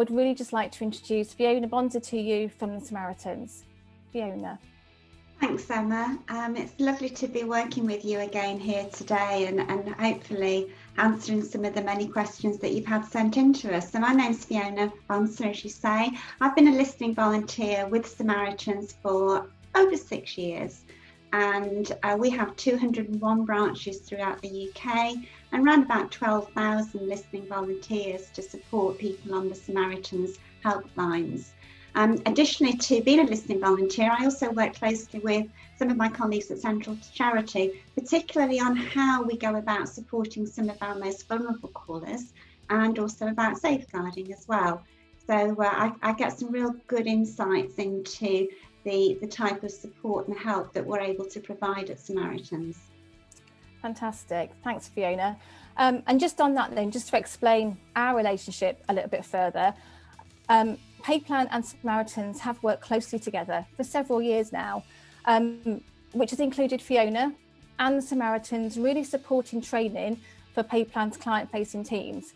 would really just like to introduce Fiona Bonser to you from the Samaritans. Fiona. Thanks, Emma. It's lovely to be working with you again here today and hopefully answering some of the many questions that you've had sent in to us. So my name's Fiona Bonser, as you say. I've been a listening volunteer with Samaritans for over 6 years, and we have 201 branches throughout the UK and around about 12,000 listening volunteers to support people on the Samaritans helplines. Additionally to being a listening volunteer, I also work closely with some of my colleagues at Central Charity, particularly on how we go about supporting some of our most vulnerable callers and also about safeguarding as well. So I get some real good insights into the type of support and help that we're able to provide at Samaritans. Fantastic. Thanks, Fiona. And just on that then, just to explain our relationship a little bit further, PayPlan and Samaritans have worked closely together for several years now, which has included Fiona and the Samaritans really supporting training for PayPlan's client-facing teams.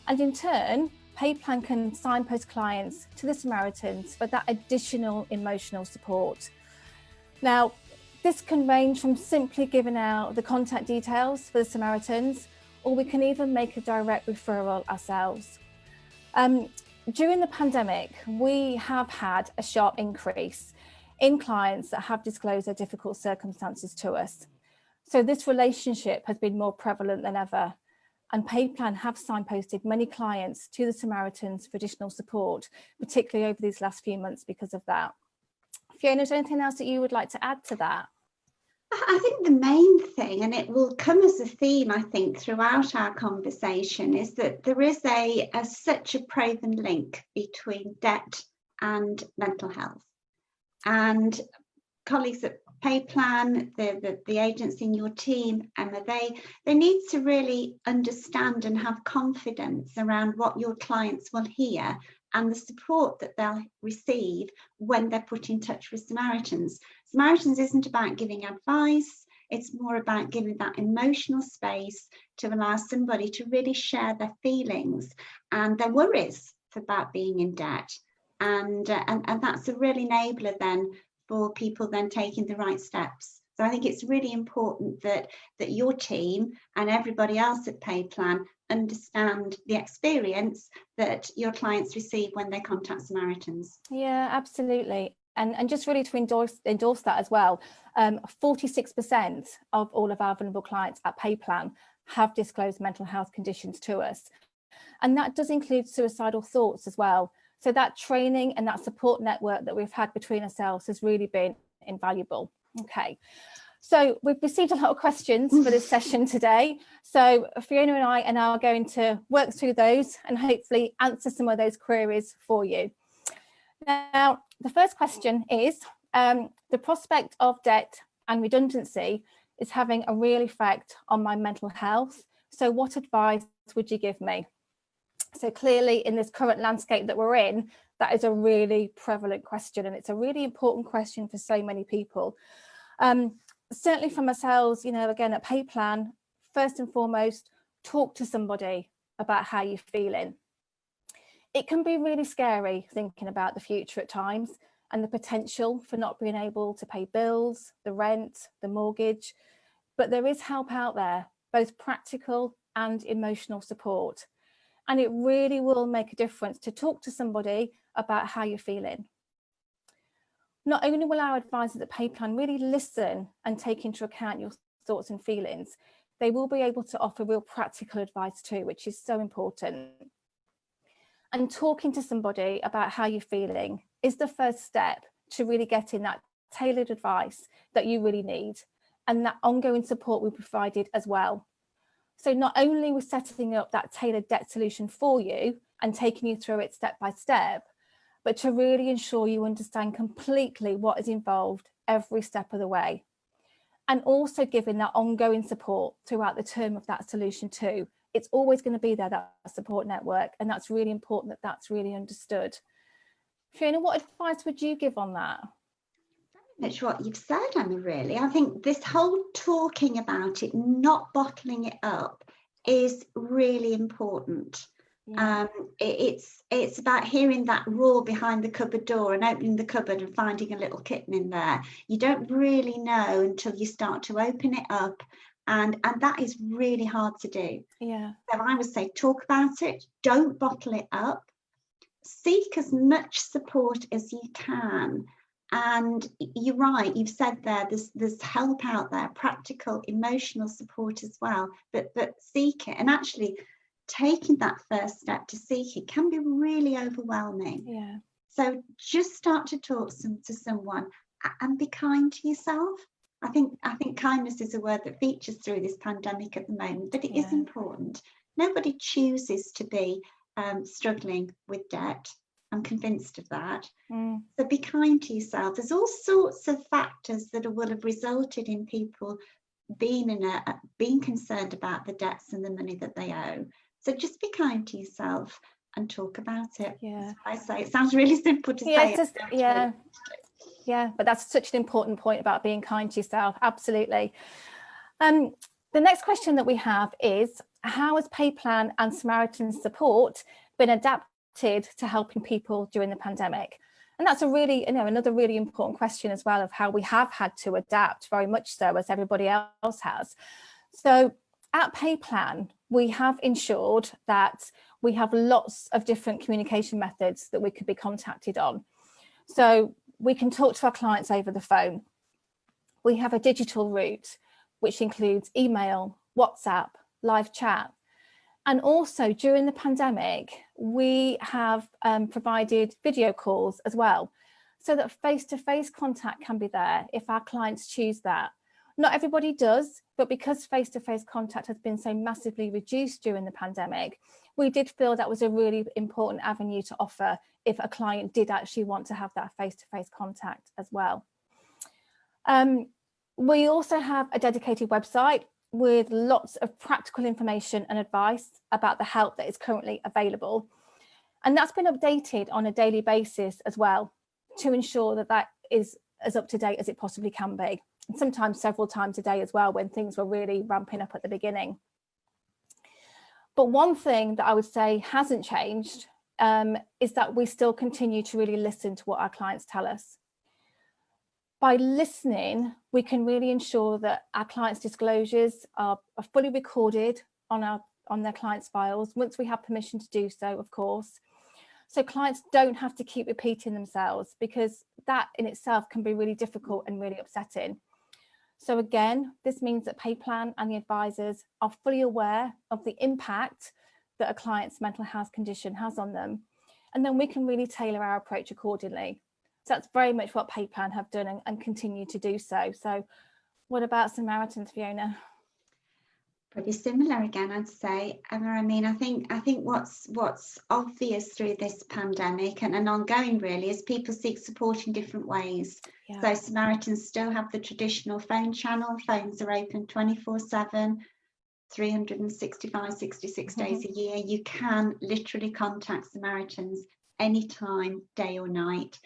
And in turn, PayPlan can signpost clients to the Samaritans for that additional emotional support. Now, this can range from simply giving out the contact details for the Samaritans, or we can even make a direct referral ourselves. During the pandemic, we have had a sharp increase in clients that have disclosed their difficult circumstances to us. So this relationship has been more prevalent than ever, and PayPlan have signposted many clients to the Samaritans for additional support, particularly over these last few months because of that. Fiona, is there anything else that you would like to add to that? I think the main thing, and it will come as a theme, I think, throughout our conversation, is that there is such a proven link between debt and mental health. And colleagues at PayPlan, the agents in your team, Emma, they need to really understand and have confidence around what your clients will hear and the support that they'll receive when they're put in touch with Samaritans. Samaritans isn't about giving advice, it's more about giving that emotional space to allow somebody to really share their feelings and their worries about being in debt. And that's a real enabler then for people then taking the right steps. So I think it's really important that your team and everybody else at PayPlan understand the experience that your clients receive when they contact Samaritans. Yeah, absolutely. And just really to endorse that as well, 46% of all of our vulnerable clients at PayPlan have disclosed mental health conditions to us. And that does include suicidal thoughts as well. So that training and that support network that we've had between ourselves has really been invaluable. Okay. So we've received a lot of questions for this session today. So Fiona and I are now going to work through those and hopefully answer some of those queries for you. Now, the first question is, the prospect of debt and redundancy is having a real effect on my mental health. So what advice would you give me? So clearly in this current landscape that we're in, that is a really prevalent question, and it's a really important question for so many people. Certainly for ourselves, again at PayPlan, first and foremost, talk to somebody about how you're feeling. It can be really scary thinking about the future at times and the potential for not being able to pay bills, the rent, the mortgage, but there is help out there, both practical and emotional support. And it really will make a difference to talk to somebody about how you're feeling. Not only will our advisors at PayPlan really listen and take into account your thoughts and feelings, they will be able to offer real practical advice too, which is so important. And talking to somebody about how you're feeling is the first step to really getting that tailored advice that you really need, and that ongoing support we provided as well. So not only we're setting up that tailored debt solution for you and taking you through it step by step, but to really ensure you understand completely what is involved every step of the way. And also giving that ongoing support throughout the term of that solution too. It's always going to be there, that support network, and that's really important that that's really understood. Fiona, what advice would you give on that? Very much what you've said, Emma, really. I think this whole talking about it, not bottling it up, is really important. Yeah. It's about hearing that roar behind the cupboard door and opening the cupboard and finding a little kitten in there. You don't really know until you start to open it up, and that is really hard to do. Yeah. So I would say talk about it, don't bottle it up, seek as much support as you can. And you're right, you've said there's help out there, practical, emotional support as well, but seek it. And actually taking that first step to seek it can be really overwhelming. Yeah. So just start to talk to someone and be kind to yourself. I think kindness is a word that features through this pandemic at the moment, but it is important. Nobody chooses to be struggling with debt. I'm convinced of that. So be kind to yourself. There's all sorts of factors that will have resulted in people being concerned about the debts and the money that they owe. So just be kind to yourself and talk about it. Yeah. I say it sounds really simple to say. Yeah, but that's such an important point about being kind to yourself. Absolutely. The next question that we have is, how has PayPlan and Samaritans support been adapted to helping people during the pandemic? And that's a really, another really important question as well, of how we have had to adapt, very much so, as everybody else has. So at PayPlan, we have ensured that we have lots of different communication methods that we could be contacted on. So we can talk to our clients over the phone. We have a digital route, which includes email, WhatsApp, live chat. And also during the pandemic, we have provided video calls as well, so that face-to-face contact can be there if our clients choose that. Not everybody does, but because face-to-face contact has been so massively reduced during the pandemic, we did feel that was a really important avenue to offer if a client did actually want to have that face-to-face contact as well. We also have a dedicated website with lots of practical information and advice about the help that is currently available. And that's been updated on a daily basis as well, to ensure that that is as up to date as it possibly can be. And sometimes several times a day as well, when things were really ramping up at the beginning. But one thing that I would say hasn't changed is that we still continue to really listen to what our clients tell us. By listening, we can really ensure that our clients' disclosures are fully recorded on their clients' files, once we have permission to do so, of course. So clients don't have to keep repeating themselves, because that in itself can be really difficult and really upsetting. So again, this means that PayPlan and the advisors are fully aware of the impact that a client's mental health condition has on them. And then we can really tailor our approach accordingly. So that's very much what PayPlan have done and continue to do so. So what about Samaritans, Fiona? Pretty similar again, I'd say, Emma. I mean, I think what's obvious through this pandemic and ongoing really is people seek support in different ways. Yeah. So Samaritans still have the traditional phone channel. Phones are open 24/7, 66 days a year. You can literally contact Samaritans anytime, day or night.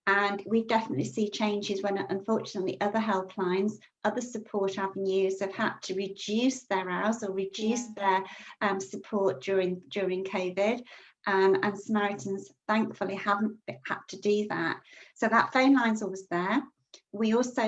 And we definitely see changes when, unfortunately, other helplines, other support avenues have had to reduce their hours or reduce their support during COVID. And Samaritans, thankfully, haven't had to do that. So that phone line's always there. We also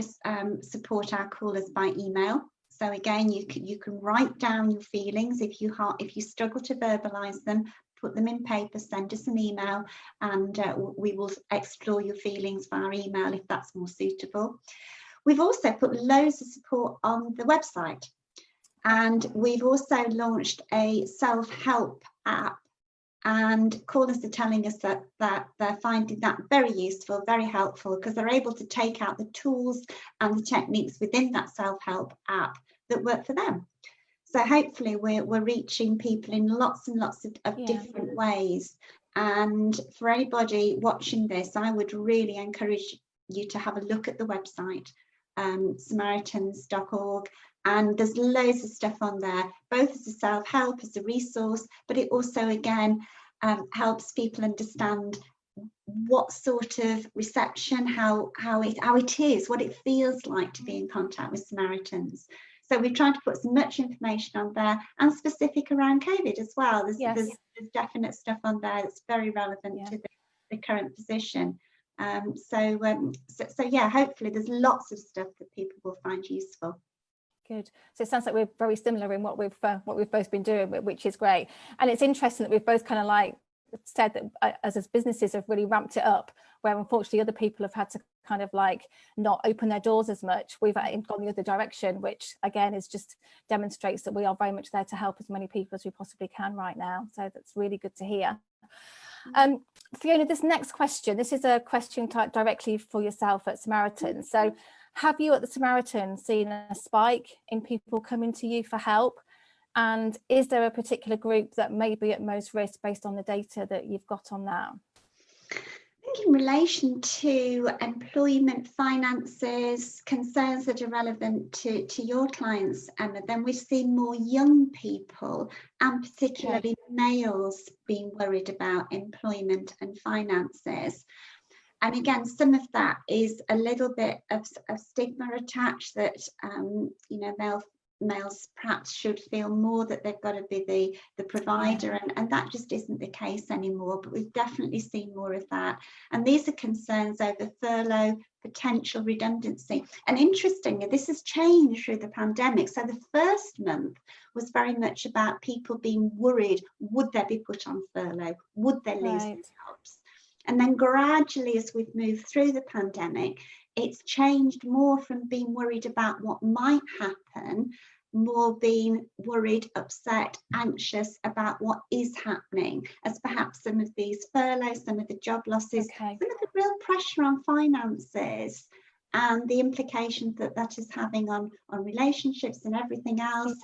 support our callers by email. So again, you can write down your feelings if you struggle to verbalise them. Put them in paper, send us an email, and we will explore your feelings via email if that's more suitable. We've also put loads of support on the website, and we've also launched a self-help app, and callers are telling us that they're finding that very useful, very helpful, because they're able to take out the tools and the techniques within that self-help app that work for them. So hopefully we're reaching people in lots and lots of different ways. And for anybody watching this, I would really encourage you to have a look at the website, samaritans.org. And there's loads of stuff on there, both as a self-help, as a resource, but it also, again, helps people understand what sort of reception, how it is, what it feels like to be in contact with Samaritans. So we've tried to put as much information on there and specific around COVID as well. There's definite stuff on there that's very relevant to the current position. So yeah, hopefully there's lots of stuff that people will find useful. Good. So it sounds like we're very similar in what we've both been doing, which is great. And it's interesting that we've both kind of like said that as businesses have really ramped it up, where unfortunately other people have had to kind of like not open their doors as much. We've gone the other direction, which again is just demonstrates that we are very much there to help as many people as we possibly can right now. So that's really good to hear. Fiona, this next question, this is a question typed directly for yourself at Samaritans. So have you at the Samaritans seen a spike in people coming to you for help? And is there a particular group that may be at most risk based on the data that you've got on that? I think in relation to employment, finances, concerns that are relevant to your clients, Emma, then we've seen more young people and particularly males being worried about employment and finances. And again, some of that is a little bit of stigma attached that, you know, males perhaps should feel more that they've got to be the provider, and that just isn't the case anymore. But we've definitely seen more of that, and these are concerns over furlough, potential redundancy. And interestingly, this has changed through the pandemic. So the first month was very much about people being worried, would they be put on furlough, would they lose their jobs? And then gradually, as we've moved through the pandemic, it's changed more from being worried about what might happen, more being worried, upset, anxious about what is happening, as perhaps some of these furloughs, some of the job losses, some of the real pressure on finances and the implications that that is having on relationships and everything else.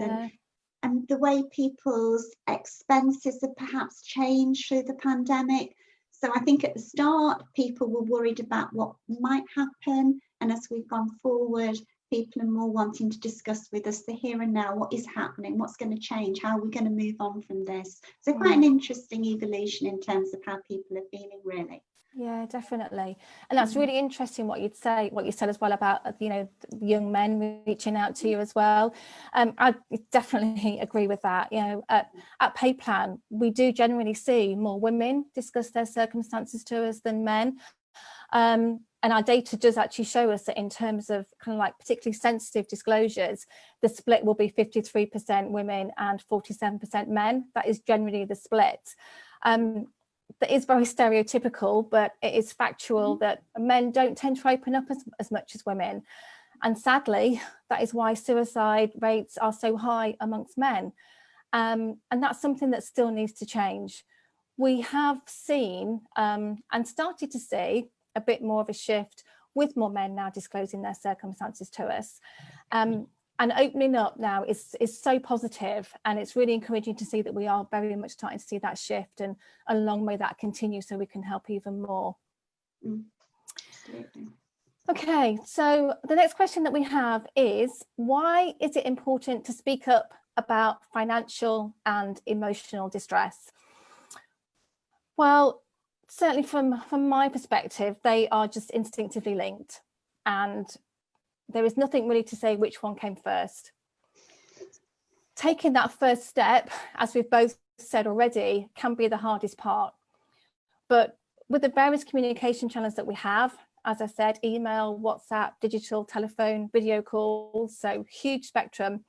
And the way people's expenses have perhaps changed through the pandemic. So I think at the start, people were worried about what might happen. And as we've gone forward, people are more wanting to discuss with us the here and now, what is happening, what's going to change, how are we going to move on from this? So quite an interesting evolution in terms of how people are feeling, really. Yeah, definitely. And that's really interesting what you said as well about, you know, young men reaching out to you as well. I definitely agree with that. You know, at PayPlan, we do generally see more women discuss their circumstances to us than men. And our data does actually show us that in terms of kind of like particularly sensitive disclosures, the split will be 53% women and 47% men. That is generally the split. That is very stereotypical, but it is factual that men don't tend to open up as much as women. And sadly, that is why suicide rates are so high amongst men. And that's something that still needs to change. We have seen and started to see a bit more of a shift with more men now disclosing their circumstances to us. And opening up now is so positive, and it's really encouraging to see that we are very much starting to see that shift, and long may that continue so we can help even more. Absolutely. Okay, so the next question that we have is, why is it important to speak up about financial and emotional distress? Well, certainly from my perspective, they are just instinctively linked, and there is nothing really to say which one came first. Taking that first step, as we've both said already, can be the hardest part. But with the various communication channels that we have, as I said, email, WhatsApp, digital, telephone, video calls, so huge spectrum,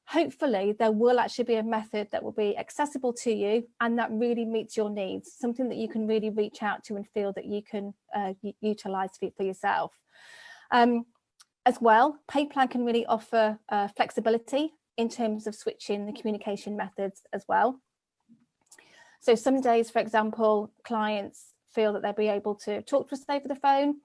hopefully there will actually be a method that will be accessible to you and that really meets your needs, something that you can really reach out to and feel that you can utilise for yourself. As well, PayPlan can really offer flexibility in terms of switching the communication methods as well. So some days, for example, clients feel that they'll be able to talk to us over the phone,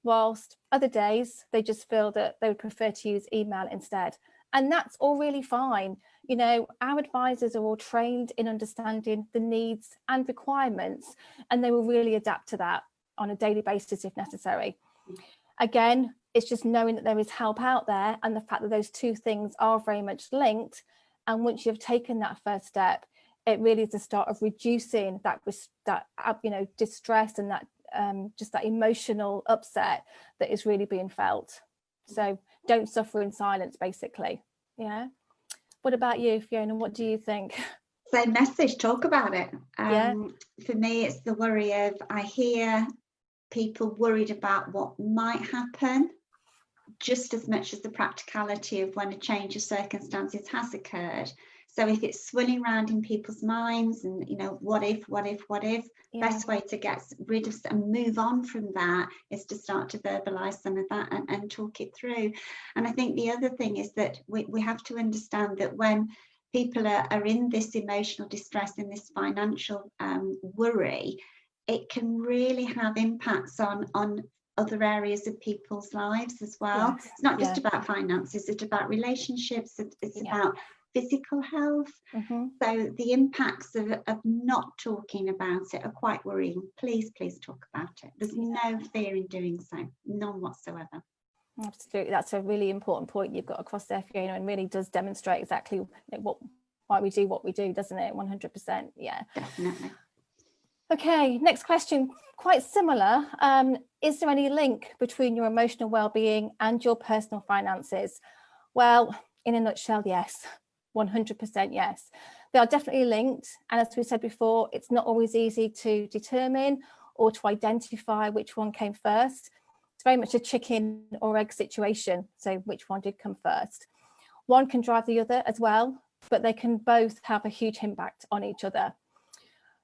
whilst other days they just feel that they would prefer to use email instead. And that's all really fine. You know, our advisors are all trained in understanding the needs and requirements, and they will really adapt to that on a daily basis if necessary. Again, it's just knowing that there is help out there, and the fact that those two things are very much linked. And once you've taken that first step, it really is the start of reducing that you know, distress and that just that emotional upset that is really being felt. So don't suffer in silence, basically. Yeah. What about you, Fiona? What do you think? Same message, talk about it. Yeah. For me, it's the worry of, I hear people worried about what might happen just as much as the practicality of when a change of circumstances has occurred. So if it's swirling around in people's minds and, you know, what if, Yeah. best way to get rid of and move on from that is to start to verbalize some of that and talk it through. And I think the other thing is that we have to understand that when people are in this emotional distress, in this financial worry, it can really have impacts on other areas of people's lives as well. Yes. It's not just about finances, it's about relationships, it's about physical health. So the impacts of not talking about it are quite worrying. Please talk about it. There's no fear in doing so, none whatsoever. Absolutely, that's a really important point you've got across there, Fiona, and really does demonstrate exactly why we do what we do, doesn't it? 100%. Yeah, definitely. Okay, next question, quite similar. Is there any link between your emotional well-being and your personal finances? Well, in a nutshell, yes, 100% yes. They are definitely linked. And as we said before, it's not always easy to determine or to identify which one came first. It's very much a chicken or egg situation. So which one did come first? One can drive the other as well, but they can both have a huge impact on each other.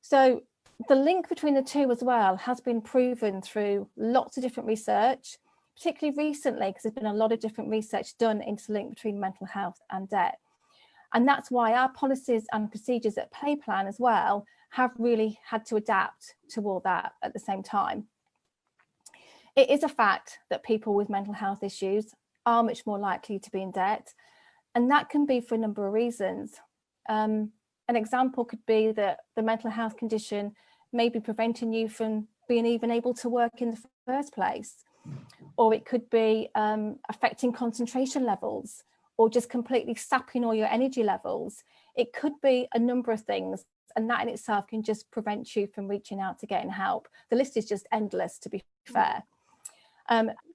So the link between the two as well has been proven through lots of different research, particularly recently, because there's been a lot of different research done into the link between mental health and debt. And that's why our policies and procedures at PayPlan as well have really had to adapt to all that at the same time. It is a fact that people with mental health issues are much more likely to be in debt, and that can be for a number of reasons. An example could be that the mental health condition may be preventing you from being even able to work in the first place, or it could be affecting concentration levels, or just completely sapping all your energy levels. It could be a number of things, and that in itself can just prevent you from reaching out to getting help. The list is just endless, to be fair.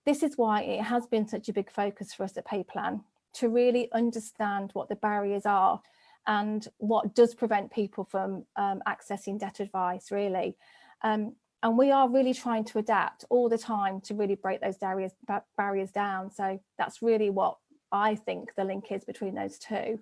This is why it has been such a big focus for us at PayPlan, to really understand what the barriers are and what does prevent people from accessing debt advice, really. And we are really trying to adapt all the time to really break those barriers down. So that's really what I think the link is between those two.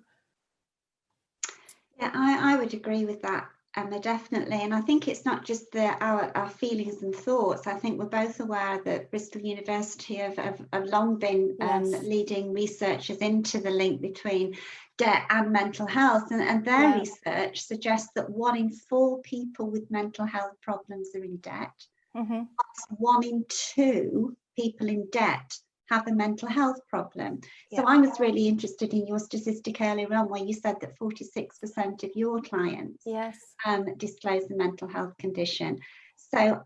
Yeah, I would agree with that, Emma, definitely. And I think it's not just our feelings and thoughts. I think we're both aware that Bristol University have long been leading researchers into the link between debt and mental health. And their research suggests that 1 in 4 people with mental health problems are in debt. 1 in 2 people in debt have a mental health problem. So I was really interested in your statistic earlier on where you said that 46% of your clients disclose a mental health condition. So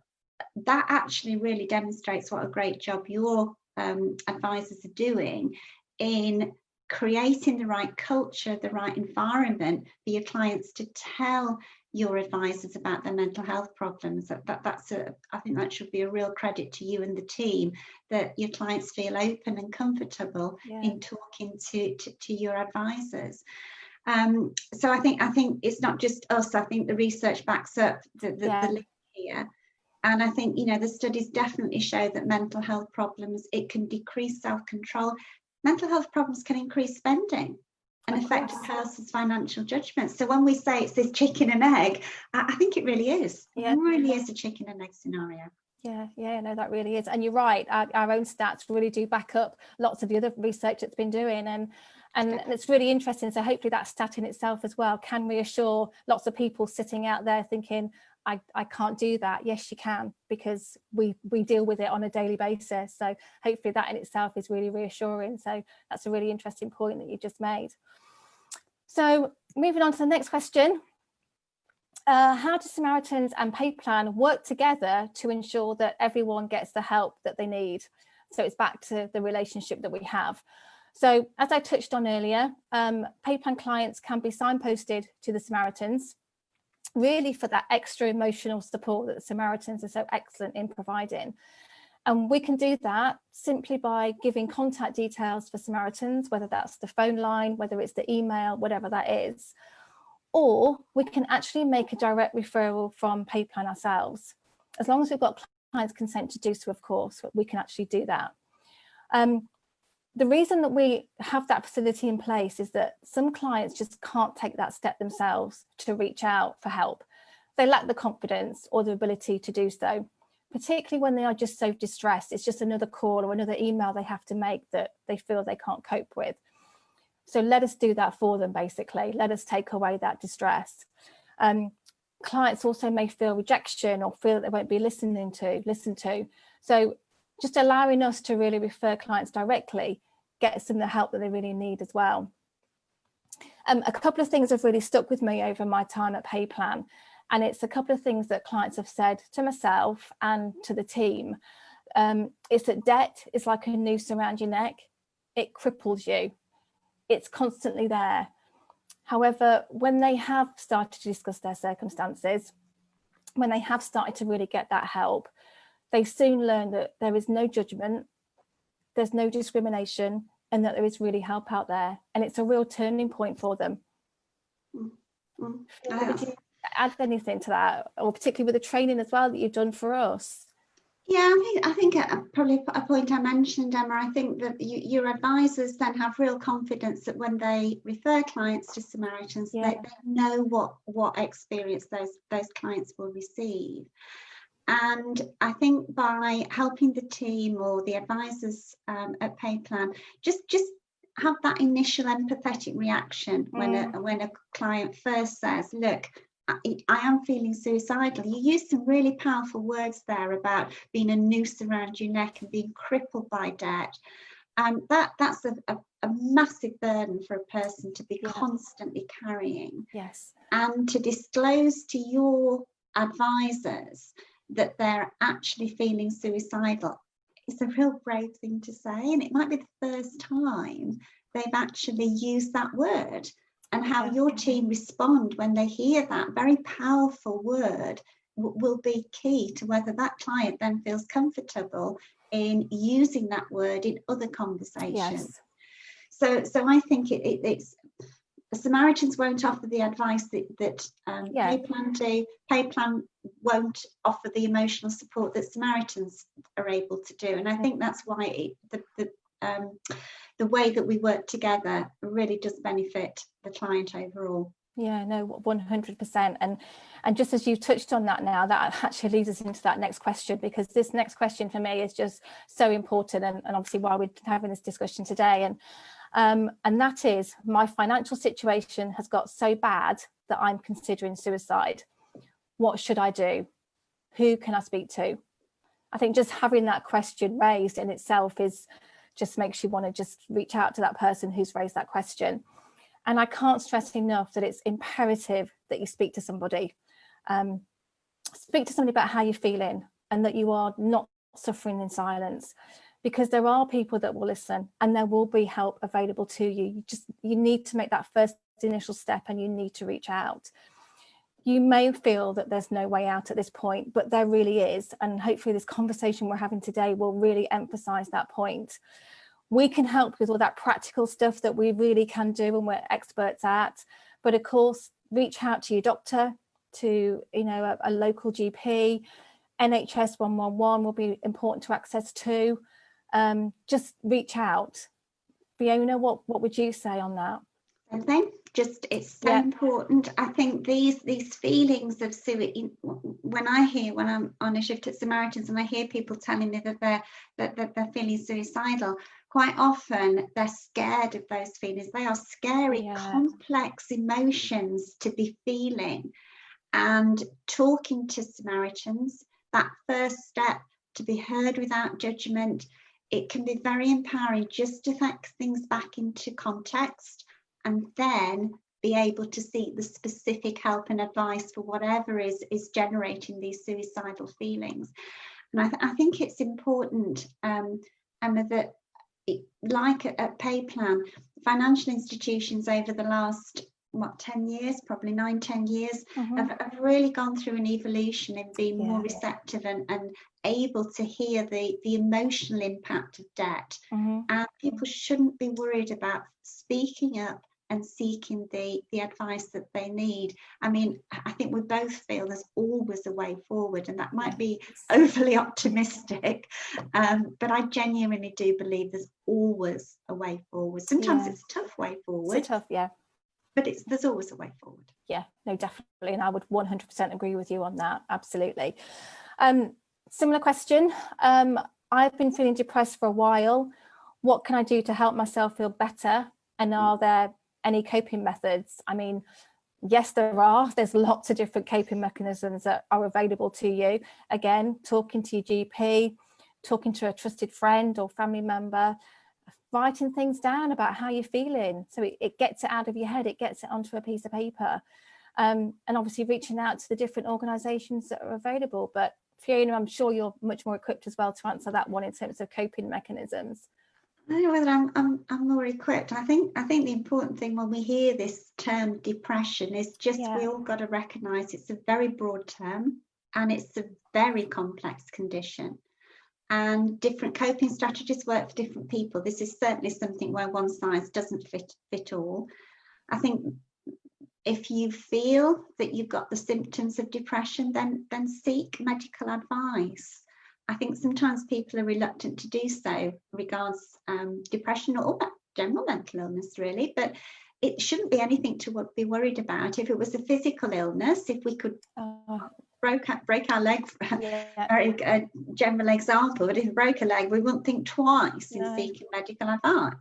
that actually really demonstrates what a great job your advisors are doing in creating the right culture, the right environment for your clients to tell your advisors about their mental health problems. I think that should be a real credit to you and the team, that your clients feel open and comfortable in talking to your advisors. So I think it's not just us. I think the research backs up the link here. And I think, you know, the studies definitely show that mental health problems, it can decrease self-control. Mental health problems can increase spending and affect a person's financial judgment. So when we say it's this chicken and egg, I think it really is. It really is a chicken and egg scenario. Yeah, no, that really is. And you're right, our own stats really do back up lots of the other research that's been doing, and it's really interesting. So hopefully that stat in itself as well can reassure lots of people sitting out there thinking, I can't do that. Yes, you can, because we deal with it on a daily basis. So hopefully that in itself is really reassuring. So that's a really interesting point that you just made. So moving on to the next question. How do Samaritans and PayPlan work together to ensure that everyone gets the help that they need? So it's back to the relationship that we have. So as I touched on earlier, PayPlan clients can be signposted to the Samaritans, really for that extra emotional support that the Samaritans are so excellent in providing. And we can do that simply by giving contact details for Samaritans, whether that's the phone line, whether it's the email, whatever that is. Or we can actually make a direct referral from PayPlan ourselves. As long as we've got client's consent to do so, of course, we can actually do that. The reason that we have that facility in place is that some clients just can't take that step themselves to reach out for help. They lack the confidence or the ability to do so, particularly when they are just so distressed. It's just another call or another email they have to make that they feel they can't cope with. So let us do that for them, basically. Let us take away that distress. Clients also may feel rejection or feel that they won't be listened to. So just allowing us to really refer clients directly gets them the help that they really need as well. A couple of things have really stuck with me over my time at PayPlan, and it's a couple of things that clients have said to myself and to the team. It's that debt is like a noose around your neck. It cripples you. It's constantly there. However, when they have started to discuss their circumstances, when they have started to really get that help, they soon learn that there is no judgment, there's no discrimination, and that there is really help out there. And it's a real turning point for them. Would you add anything to that, or particularly with the training as well that you've done for us? Yeah, I think probably a point I mentioned, Emma, I think that your advisors then have real confidence that when they refer clients to Samaritans, they know what experience those clients will receive. And I think by helping the team or the advisors at PayPlan, just have that initial empathetic reaction when a client first says, look, I am feeling suicidal. You used some really powerful words there about being a noose around your neck and being crippled by debt. And that's a massive burden for a person to be constantly carrying. Yes. And to disclose to your advisors that they're actually feeling suicidal is a real brave thing to say. And it might be the first time they've actually used that word. And how your team respond when they hear that very powerful word will be key to whether that client then feels comfortable in using that word in other conversations. Yes. So I think it's Samaritans won't offer the advice that PayPlan do. PayPlan won't offer the emotional support that Samaritans are able to do. And I think that's why the way that we work together really does benefit the client overall. Yeah, no, 100%. And just as you touched on that now, that actually leads us into that next question, because this next question for me is just so important, and obviously why we're having this discussion today. And that is, my financial situation has got so bad that I'm considering suicide. What should I do? Who can I speak to? I think just having that question raised in itself just makes you want to just reach out to that person who's raised that question. And I can't stress enough that it's imperative that you speak to somebody. Speak to somebody about how you're feeling and that you are not suffering in silence, because there are people that will listen and there will be help available to you. You need to make that first initial step, and you need to reach out. You may feel that there's no way out at this point, but there really is. And hopefully this conversation we're having today will really emphasize that point. We can help with all that practical stuff that we really can do and we're experts at. But of course, reach out to your doctor, to a local GP. NHS 111 will be important to access too. Just reach out. Fiona, what would you say on that? Okay. It's so important. I think these feelings of suicide, when I'm on a shift at Samaritans and I hear people telling me that they're feeling suicidal, quite often they're scared of those feelings. They are scary, complex emotions to be feeling. And talking to Samaritans, that first step to be heard without judgment, it can be very empowering just to take things back into context, and then be able to seek the specific help and advice for whatever is generating these suicidal feelings. And I think it's important, Emma, that like at PayPlan, financial institutions over the last 10 years, probably 9-10 years, Mm-hmm. have really gone through an evolution in being more Yeah. receptive and able to hear the emotional impact of debt. Mm-hmm. And people shouldn't be worried about speaking up and seeking the advice that they need. I mean, I think we both feel there's always a way forward, and that might be overly optimistic, but I genuinely do believe there's always a way forward. Sometimes it's a tough way forward. It's tough, yeah. But there's always a way forward. Yeah, no, definitely. And I would 100% agree with you on that. Absolutely. Similar question. I've been feeling depressed for a while. What can I do to help myself feel better? And are there any coping methods? I mean, yes, there's lots of different coping mechanisms that are available to you. Again, talking to your GP, talking to a trusted friend or family member, writing things down about how you're feeling. So it gets it out of your head, it gets it onto a piece of paper. And obviously reaching out to the different organisations that are available. But Fiona, I'm sure you're much more equipped as well to answer that one in terms of coping mechanisms. I don't know whether I'm more equipped. I think the important thing when we hear this term depression is just we all got to recognise it's a very broad term and it's a very complex condition. And different coping strategies work for different people. This is certainly something where one size doesn't fit all. I think if you feel that you've got the symptoms of depression, then seek medical advice. I think sometimes people are reluctant to do so regards depression or general mental illness, really, but it shouldn't be anything to be worried about. If it was a physical illness, if we could break our leg, a general example, but if we broke a leg, we wouldn't think twice in seeking medical advice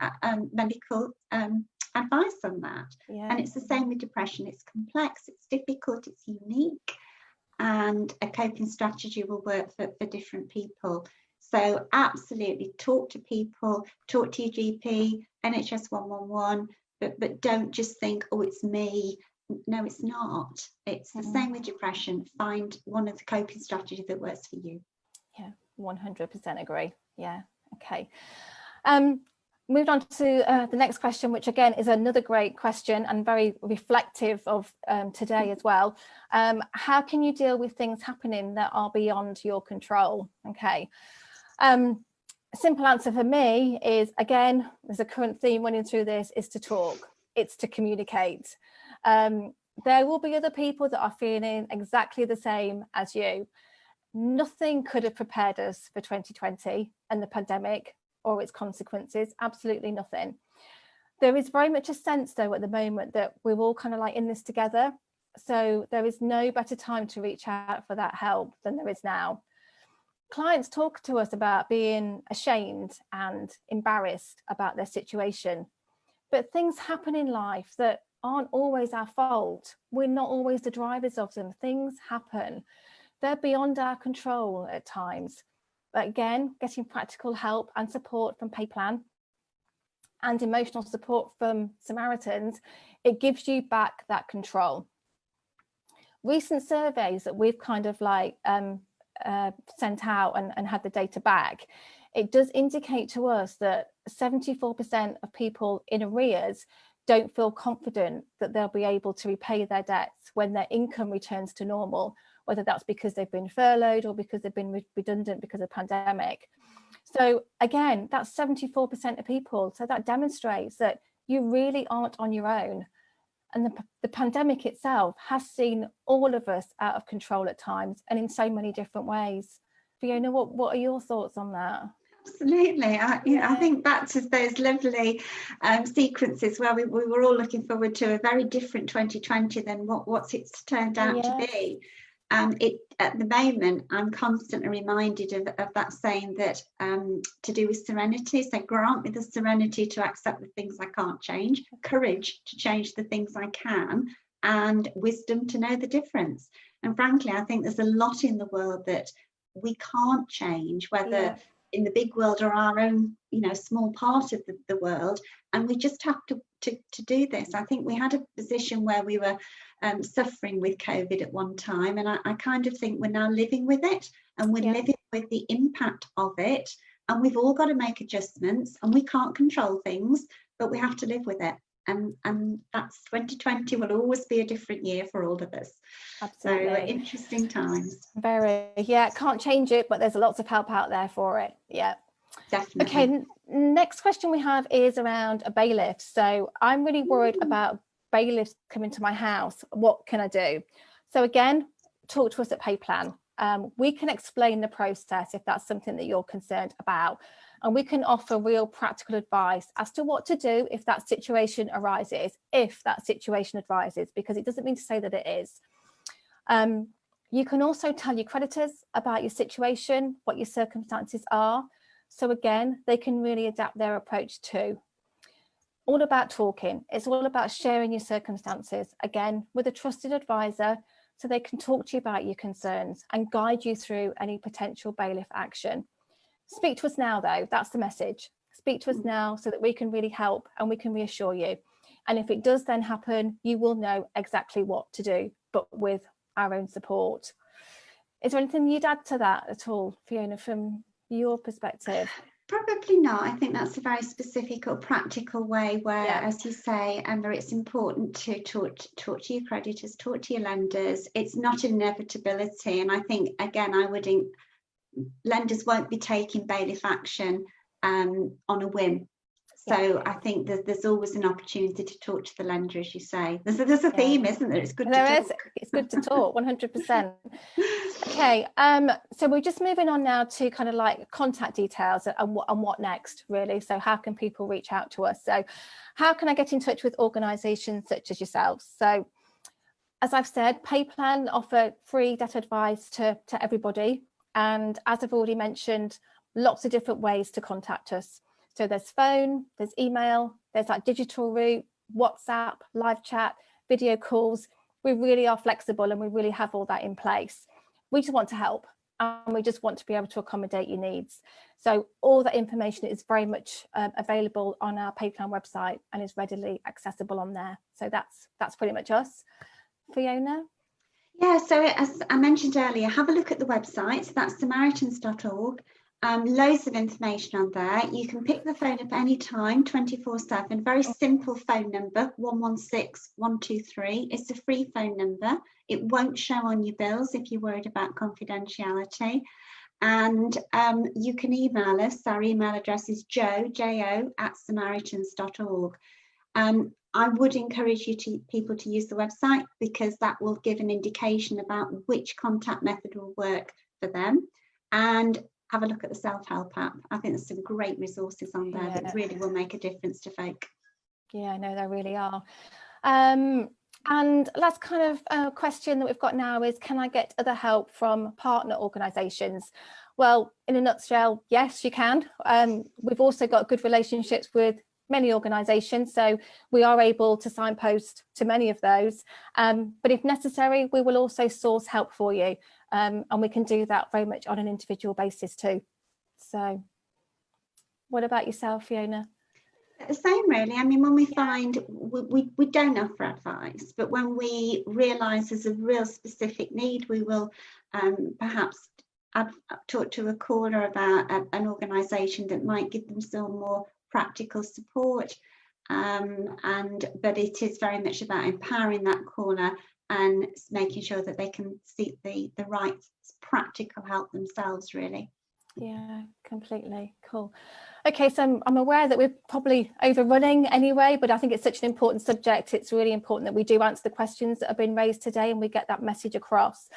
on that. And it's the same with depression. It's complex, it's difficult, it's unique, and a coping strategy will work for different people. So absolutely talk to people, talk to your GP, NHS 111, but don't just think, oh, it's me. No, it's not. It's the same with depression. Find one of the coping strategies that works for you. Yeah, 100% agree. Yeah, okay. Moved on to the next question, which again is another great question and very reflective of today as well. How can you deal with things happening that are beyond your control? Okay. A simple answer for me is, again, there's a current theme running through this, is to talk. It's to communicate. There will be other people that are feeling exactly the same as you. Nothing could have prepared us for 2020 and the pandemic or its consequences, absolutely nothing. There is very much a sense though at the moment that we're all kind of like in this together. So there is no better time to reach out for that help than there is now. Clients talk to us about being ashamed and embarrassed about their situation, but things happen in life that aren't always our fault. We're not always the drivers of them. Things happen. They're beyond our control at times. But again, getting practical help and support from PayPlan and emotional support from Samaritans, it gives you back that control. Recent surveys that we've kind of like sent out and had the data back, it does indicate to us that 74% of people in arrears don't feel confident that they'll be able to repay their debts when their income returns to normal, whether that's because they've been furloughed or because they've been redundant because of the pandemic. So again, that's 74% of people. So that demonstrates that you really aren't on your own. And the pandemic itself has seen all of us out of control at times and in so many different ways. Fiona, what are your thoughts on that? Absolutely. I think back to those lovely sequences where we were all looking forward to a very different 2020 than what's it's turned out to be. At the moment, I'm constantly reminded of that saying that to do with serenity. So grant me the serenity to accept the things I can't change, courage to change the things I can, and wisdom to know the difference. And frankly, I think there's a lot in the world that we can't change, whether in the big world or our own, small part of the world, and we just have to do this. I think we had a position where we were suffering with COVID at one time, and I kind of think we're now living with it, and we're living with the impact of it, and we've all got to make adjustments, and we can't control things, but we have to live with it. and that's 2020 will always be a different year for all of us. Absolutely. So interesting times. Very, yeah, can't change it, but there's lots of help out there for it. Yeah. Definitely. Okay, next question we have is around a bailiff. So I'm really worried about bailiffs coming to my house. What can I do? So again, talk to us at PayPlan. We can explain the process if that's something that you're concerned about, and we can offer real practical advice as to what to do if that situation arises, because it doesn't mean to say that it is. You can also tell your creditors about your situation, what your circumstances are. So again, they can really adapt their approach too. All about talking. It's all about sharing your circumstances, again, with a trusted advisor, so they can talk to you about your concerns and guide you through any potential bailiff action. Speak to us now, though. That's the message. Speak to us now so that we can really help and we can reassure you. And if it does then happen, you will know exactly what to do, but with our own support. Is there anything you'd add to that at all, Fiona, from your perspective? Probably not. I think that's a very specific or practical way where, as you say, Emma, it's important to talk to your creditors, talk to your lenders. It's not an inevitability. And I think, again, lenders won't be taking bailiff action on a whim. So I think there's always an opportunity to talk to the lender, as you say. There's a theme, isn't there? It's good to talk. It's good to talk, 100%. Okay, so we're just moving on now to kind of like contact details and what next, really. So how can people reach out to us? So how can I get in touch with organisations such as yourselves? So as I've said, PayPlan offer free debt advice to everybody. And as I've already mentioned, lots of different ways to contact us. So there's phone, there's email, there's that digital route, WhatsApp, live chat, video calls. We really are flexible and we really have all that in place. We just want to help and we just want to be able to accommodate your needs. So all that information is very much available on our PayPlan website and is readily accessible on there. So that's pretty much us. Fiona? Yeah, so as I mentioned earlier, have a look at the website. So that's samaritans.org. Loads of information on there. You can pick the phone up anytime, 24/7. Very simple phone number, 116 123. It's a free phone number. It won't show on your bills if you're worried about confidentiality. And you can email us. Our email address is jo@samaritans.org. I would encourage people to use the website because that will give an indication about which contact method will work for them. And have a look at the self-help app. I think there's some great resources on there that really will make a difference to folk. Yeah, no, there really are. And last kind of question that we've got now is, can I get other help from partner organisations? Well, in a nutshell, yes, you can. We've also got good relationships with many organisations, so we are able to signpost to many of those. But if necessary, we will also source help for you. And we can do that very much on an individual basis too. So what about yourself, Fiona? The same really. I mean, when we find we don't offer advice, but when we realise there's a real specific need, we will perhaps talk to a caller about an organisation that might give them some more practical support. But it is very much about empowering that caller and making sure that they can seek the right practical help themselves, really. Yeah, completely. Cool. Okay, so I'm aware that we're probably overrunning anyway, but I think it's such an important subject. It's really important that we do answer the questions that have been raised today and we get that message across.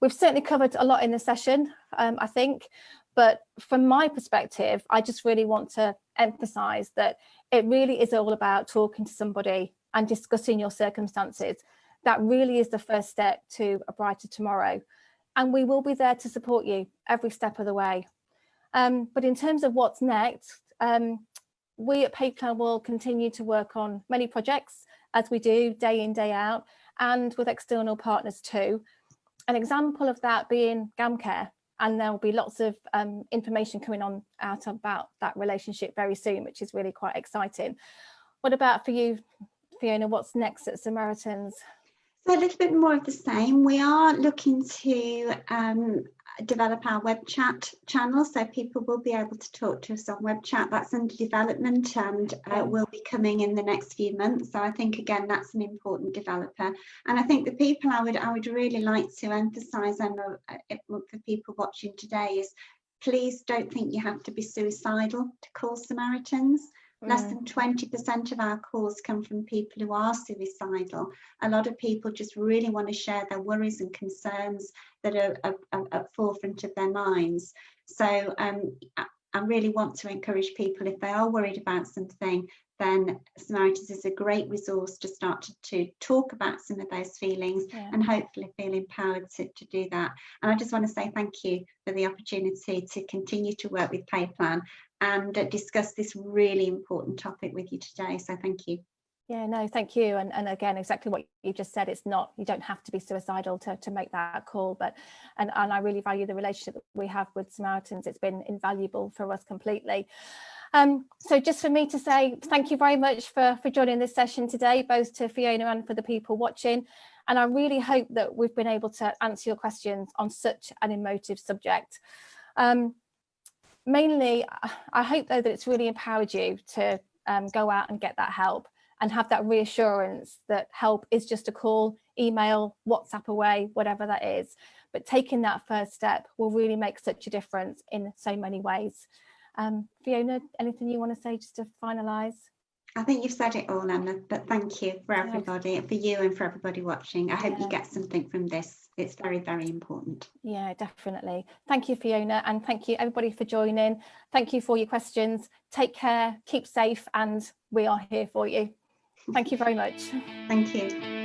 We've certainly covered a lot in the session, I think, but from my perspective, I just really want to emphasise that it really is all about talking to somebody and discussing your circumstances. That really is the first step to a brighter tomorrow. And we will be there to support you every step of the way. But in terms of what's next, we at PayPlan will continue to work on many projects as we do day in, day out, and with external partners too. An example of that being GamCare, and there will be lots of information coming out about that relationship very soon, which is really quite exciting. What about for you, Fiona? What's next at Samaritans? So a little bit more of the same. We are looking to develop our web chat channel, so people will be able to talk to us on web chat. That's under development and will be coming in the next few months. So I think again that's an important developer. And I think the people I would really like to emphasise, Emma, for people watching today, is please don't think you have to be suicidal to call Samaritans. Less than 20% of our calls come from people who are suicidal. A lot of people just really want to share their worries and concerns that are at forefront of their minds. So I really want to encourage people, if they are worried about something, then Samaritans is a great resource to start to talk about some of those feelings and hopefully feel empowered to do that. And I just want to say thank you for the opportunity to continue to work with PayPlan and discuss this really important topic with you today. So thank you. Yeah, no, thank you. And again, exactly what you just said, it's not, you don't have to be suicidal to make that call, but and I really value the relationship that we have with Samaritans. It's been invaluable for us completely. So just for me to say thank you very much for joining this session today, both to Fiona and for the people watching. And I really hope that we've been able to answer your questions on such an emotive subject. Mainly, I hope though that it's really empowered you to go out and get that help and have that reassurance that help is just a call, email, WhatsApp away, whatever that is. But taking that first step will really make such a difference in so many ways. Fiona, anything you want to say just to finalise? I think you've said it all, Emma, but thank you for everybody, for you and for everybody watching. I hope you get something from this. It's very, very important. Yeah, definitely. Thank you, Fiona, and thank you everybody for joining. Thank you for your questions. Take care, keep safe, and we are here for you. Thank you very much. Thank you.